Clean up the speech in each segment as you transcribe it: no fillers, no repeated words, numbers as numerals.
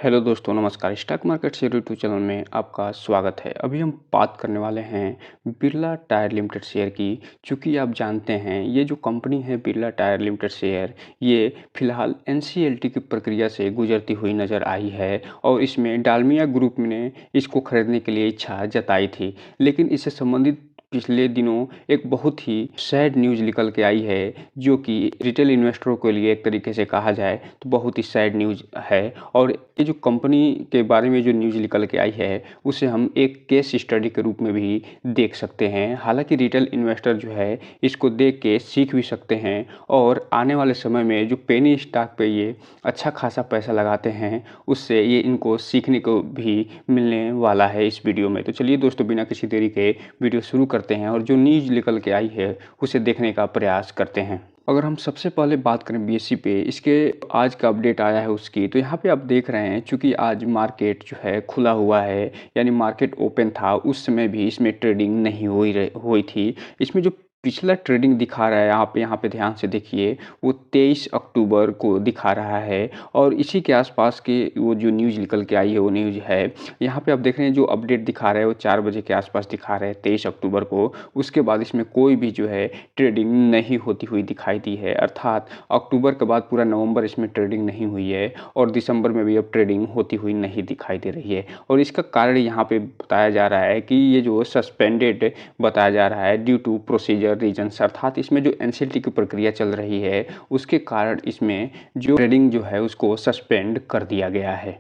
Hello दोस्तों, नमस्कार। Stock market share YouTube channel में आपका स्वागत है। अभी हम बात करने वाले हैं बिरला टायर लिमिटेड शेयर की। चूँकि आप जानते हैं ये जो कंपनी है बिरला टायर लिमिटेड शेयर, ये फ़िलहाल एनसीएलटी की प्रक्रिया से गुजरती हुई नज़र आई है और इसमें डालमिया ग्रुप ने इसको खरीदने के लिए इच्छा जताई थी। लेकिन इससे संबंधित पिछले दिनों एक बहुत ही सैड न्यूज़ निकल के आई है, जो कि रिटेल इन्वेस्टरों के लिए एक तरीके से कहा जाए तो बहुत ही सैड न्यूज़ है। और ये जो कंपनी के बारे में जो न्यूज़ निकल के आई है, उसे हम एक केस स्टडी के रूप में भी देख सकते हैं। हालाँकि रिटेल इन्वेस्टर जो है इसको देख के सीख भी सकते हैं और आने वाले समय में जो पेनी स्टॉक पे ये अच्छा खासा पैसा लगाते हैं, उससे ये इनको सीखने को भी मिलने वाला है इस वीडियो में। तो चलिए दोस्तों, बिना किसी देरी के वीडियो शुरू करते हैं और जो न्यूज़ निकल के आई है उसे देखने का प्रयास करते हैं। अगर हम सबसे पहले बात करें बीएसई पे, इसके आज का अपडेट आया है उसकी, तो यहाँ पे आप देख रहे हैं चूँकि आज मार्केट जो है खुला हुआ है, यानी मार्केट ओपन था, उस समय भी इसमें ट्रेडिंग नहीं हुई थी। इसमें जो पिछला ट्रेडिंग दिखा रहा है यहाँ पे ध्यान से देखिए, वो 23 अक्टूबर को दिखा रहा है और इसी के आसपास के वो जो न्यूज़ निकल के आई है वो न्यूज़ है। यहाँ पे आप देख रहे हैं जो अपडेट दिखा रहा है वो 4 बजे के आसपास दिखा रहे हैं 23 अक्टूबर को। उसके बाद इसमें कोई भी जो है ट्रेडिंग नहीं होती हुई दिखाई दी है, अर्थात अक्टूबर के बाद पूरा नवंबर इसमें ट्रेडिंग नहीं हुई है और दिसंबर में भी अब ट्रेडिंग होती हुई नहीं दिखाई दे रही है। और इसका कारण यहाँ पे बताया जा रहा है कि ये जो सस्पेंडेड बताया जा रहा है ड्यू टू प्रोसीजर रीजंस, अर्थात इसमें जो एनसीएलटी की प्रक्रिया चल रही है उसके कारण इसमें जो ट्रेडिंग जो है उसको सस्पेंड कर दिया गया है।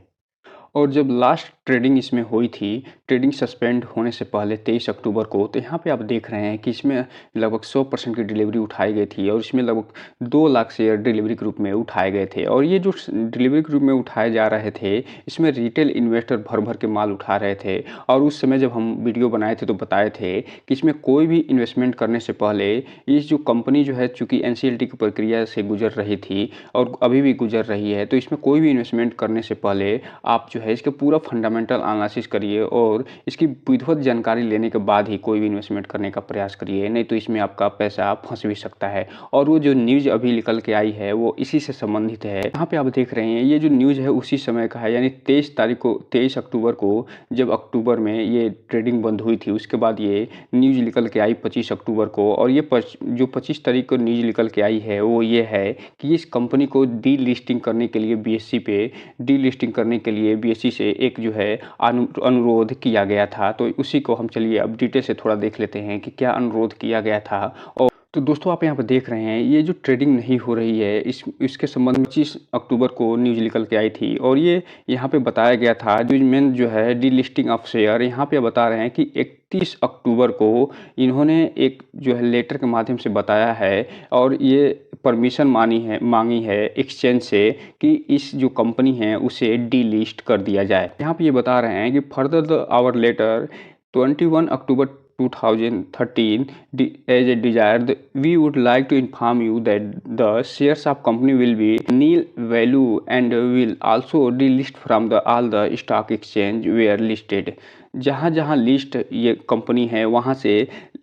और जब लास्ट ट्रेडिंग इसमें हुई थी, ट्रेडिंग सस्पेंड होने से पहले 23 अक्टूबर को, तो यहाँ पे आप देख रहे हैं कि इसमें लगभग 100% की डिलीवरी उठाई गई थी और इसमें लगभग 2 लाख शेयर डिलीवरी के रूप में उठाए गए थे। और ये जो डिलीवरी के रूप में उठाए जा रहे थे, इसमें रिटेल इन्वेस्टर भर-भर के माल उठा रहे थे। और उस समय जब हम वीडियो बनाए थे तो बताए थे कि इसमें कोई भी इन्वेस्टमेंट करने से पहले इस जो कंपनी जो है, चूँकि एनसीएलटी की प्रक्रिया से गुज़र रही थी और अभी भी गुज़र रही है, तो इसमें कोई भी इन्वेस्टमेंट करने से पहले आप जो है इसका पूरा फंडामेंटल एनालिसिस करिए और इसकी विधिवत जानकारी लेने के बाद ही कोई भी इन्वेस्टमेंट करने का प्रयास करिए, नहीं तो इसमें आपका पैसा फंस भी सकता है। और वो जो न्यूज़ अभी निकल के आई है वो इसी से संबंधित है। यहाँ पे आप देख रहे हैं ये जो न्यूज़ है उसी समय का है, यानी 23 अक्टूबर को, जब अक्टूबर में ये ट्रेडिंग बंद हुई थी, उसके बाद ये न्यूज़ निकल के आई 25 अक्टूबर को। और ये जो 25 तारीख को न्यूज़ निकल के आई है वो ये है कि इस कंपनी को डीलिस्टिंग करने के लिए बीएसई पे डीलिस्टिंग करने के लिए बीएसई से एक जो है अनुरोध किया गया था। तो उसी को हम चलिए अब डिटेल से थोड़ा देख लेते हैं कि क्या अनुरोध किया गया था। और तो दोस्तों, आप यहाँ पर देख रहे हैं ये जो ट्रेडिंग नहीं हो रही है, इसके संबंध में 25 अक्टूबर को न्यूज़ निकल के आई थी और ये यहाँ पे बताया गया था जो मेन जो है डीलिस्टिंग ऑफ शेयर, यहाँ पे बता रहे हैं कि 31 अक्टूबर को इन्होंने एक जो है लेटर के माध्यम से बताया है और ये परमिशन मांगी है एक्सचेंज से कि इस जो कंपनी है उसे डीलिस्ट कर दिया जाए। यहाँ पे ये बता रहे हैं कि further hour later 21 October 2013 as a desired, we would like to inform you that the shares of company will be nil value and will also delist from all the stock exchange where listed। जहाँ list ये company है वहाँ से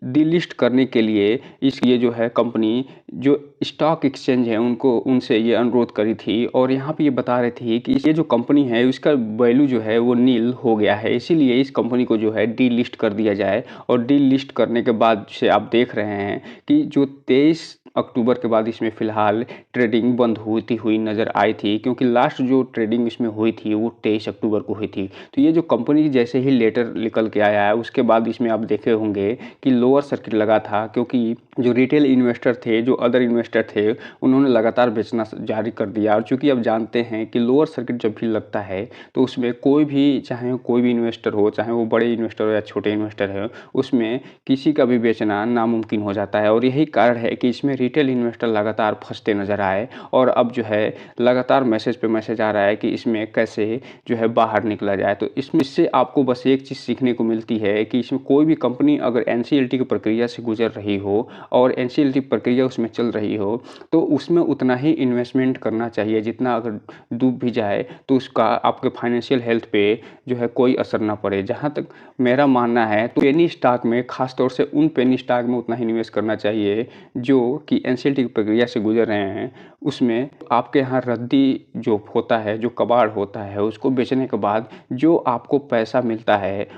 delist करने के लिए ये जो है कंपनी जो स्टॉक एक्सचेंज है उनसे ये अनुरोध करी थी। और यहाँ पे ये बता रही थी कि ये जो कंपनी है उसका वैल्यू जो है वो नील हो गया है, इसीलिए इस कंपनी को जो है डीलिस्ट कर दिया जाए। और डीलिस्ट करने के बाद से आप देख रहे हैं कि जो 23 अक्टूबर के बाद इसमें फ़िलहाल ट्रेडिंग बंद होती हुई नज़र आई थी, क्योंकि लास्ट जो ट्रेडिंग इसमें हुई थी वो 23 अक्टूबर को हुई थी। तो ये जो कंपनी जैसे ही लेटर निकल के आया है उसके बाद इसमें आप देखे होंगे कि लोअर सर्किट लगा था, क्योंकि जो रिटेल इन्वेस्टर थे, जो अदर इन्वेस्टर थे, उन्होंने लगातार बेचना जारी कर दिया। और चूँकि अब जानते हैं कि लोअर सर्किट जब भी लगता है तो उसमें कोई भी, चाहे कोई भी इन्वेस्टर हो, चाहे वो बड़े इन्वेस्टर हो या छोटे इन्वेस्टर हो, उसमें किसी का भी बेचना नामुमकिन हो जाता है। और यही कारण है कि इसमें रिटेल इन्वेस्टर लगातार फंसते नज़र आए और अब जो है लगातार मैसेज पे मैसेज आ रहा है कि इसमें कैसे जो है बाहर निकला जाए। तो इससे आपको बस एक चीज़ सीखने को मिलती है कि इसमें कोई भी कंपनी अगर एनसीएलटी की प्रक्रिया से गुजर रही हो और एनसीएलटी प्रक्रिया उसमें चल रही हो, तो उसमें उतना ही इन्वेस्टमेंट करना चाहिए जितना अगर डूब भी जाए तो उसका आपके फाइनेंशियल हेल्थ पे जो है कोई असर ना पड़े। जहाँ तक मेरा मानना है तो पेनी स्टॉक में ख़ास तौर से उन पेनी स्टॉक में उतना ही निवेश करना चाहिए जो कि एनसीएलटी की प्रक्रिया से गुज़र रहे हैं। उसमें आपके यहाँ रद्दी जो होता है, जो कबाड़ होता है, उसको बेचने के बाद जो आपको पैसा मिलता है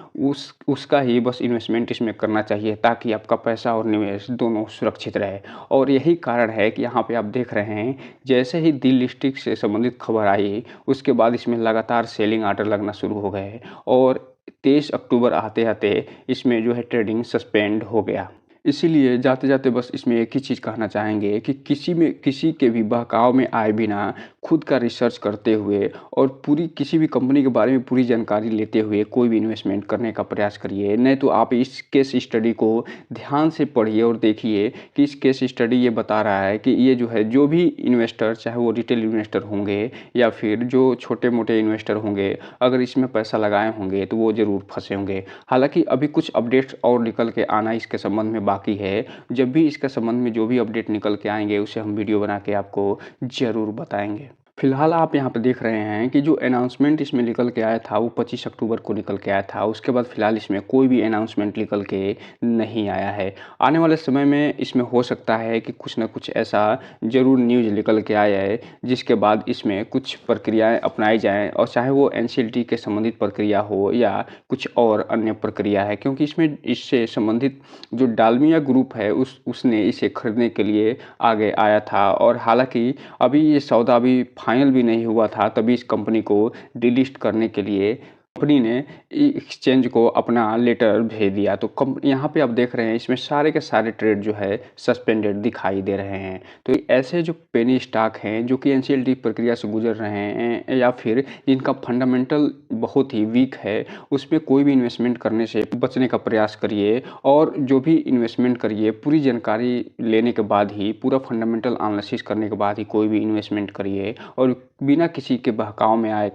उसका ही बस इन्वेस्टमेंट इसमें करना चाहिए ताकि आपका पैसा और निवेश दोनों सुरक्षित रहे। और यही कारण है कि यहाँ पे आप देख रहे हैं जैसे ही दिल्ली लिस्टिंग से संबंधित खबर आई उसके बाद इसमें लगातार सेलिंग ऑर्डर लगना शुरू हो गए और 23 अक्टूबर आते-आते इसमें जो है ट्रेडिंग सस्पेंड हो गया। इसीलिए जाते-जाते बस इसमें एक ही चीज़ कहना चाहेंगे कि किसी के भी बहकाव में आए बिना खुद का रिसर्च करते हुए और पूरी किसी भी कंपनी के बारे में पूरी जानकारी लेते हुए कोई भी इन्वेस्टमेंट करने का प्रयास करिए। नहीं तो आप इस केस स्टडी को ध्यान से पढ़िए और देखिए कि इस केस स्टडी ये बता रहा है कि ये जो है जो भी इन्वेस्टर चाहे वो रिटेल इन्वेस्टर होंगे या फिर जो छोटे-मोटे इन्वेस्टर होंगे, अगर इसमें पैसा लगाए होंगे तो वो ज़रूर फँसे होंगे। हालाँकि अभी कुछ अपडेट्स और निकल के आना इसके संबंध में बाकी है। जब भी इसके संबंध में जो भी अपडेट निकल के आएँगे उसे हम वीडियो बना के आपको ज़रूर बताएँगे। फिलहाल आप यहाँ पे देख रहे हैं कि जो अनाउंसमेंट इसमें निकल के आया था वो 25 अक्टूबर को निकल के आया था। उसके बाद फिलहाल इसमें कोई भी अनाउंसमेंट निकल के नहीं आया है। आने वाले समय में इसमें हो सकता है कि कुछ न कुछ ऐसा ज़रूर न्यूज़ निकल के आया है जिसके बाद इसमें कुछ प्रक्रियाएँ अपनाई जाएँ और चाहे वो एनसीएलटी के संबंधित प्रक्रिया हो या कुछ और अन्य प्रक्रिया है। क्योंकि इसमें इससे संबंधित जो डालमिया ग्रुप है उसने इसे खरीदने के लिए आगे आया था और हालाँकि अभी ये सौदा अभी फाइनल भी नहीं हुआ था तभी इस कंपनी को डीलिस्ट करने के लिए कंपनी ने एक्सचेंज को अपना लेटर भेज दिया। तो यहाँ पे आप देख रहे हैं इसमें सारे के सारे ट्रेड जो है सस्पेंडेड दिखाई दे रहे हैं। तो ऐसे जो पेनी स्टॉक हैं जो कि एनसीएलटी प्रक्रिया से गुजर रहे हैं या फिर जिनका फंडामेंटल बहुत ही वीक है उसमें कोई भी इन्वेस्टमेंट करने से बचने का प्रयास करिए और जो भी इन्वेस्टमेंट करिए पूरी जानकारी लेने के बाद ही पूरा फंडामेंटल एनालिसिस करने के बाद ही कोई भी इन्वेस्टमेंट करिए और बिना किसी के बहकाव में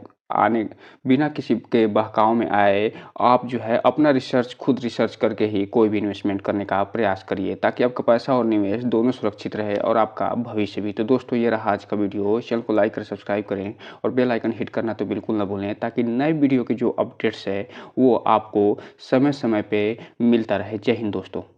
बिना किसी के बहकाव में आए आप जो है अपना खुद रिसर्च करके ही कोई भी इन्वेस्टमेंट करने का प्रयास करिए ताकि आपका पैसा और निवेश दोनों सुरक्षित रहे और आपका भविष्य भी। तो दोस्तों ये रहा आज का वीडियो। चैनल को लाइक करें, सब्सक्राइब करें और बेल आइकन हिट करना तो बिल्कुल ना भूलें ताकि नए वीडियो के जो अपडेट्स है वो आपको समय-समय पे मिलता रहे। जय हिंद दोस्तों।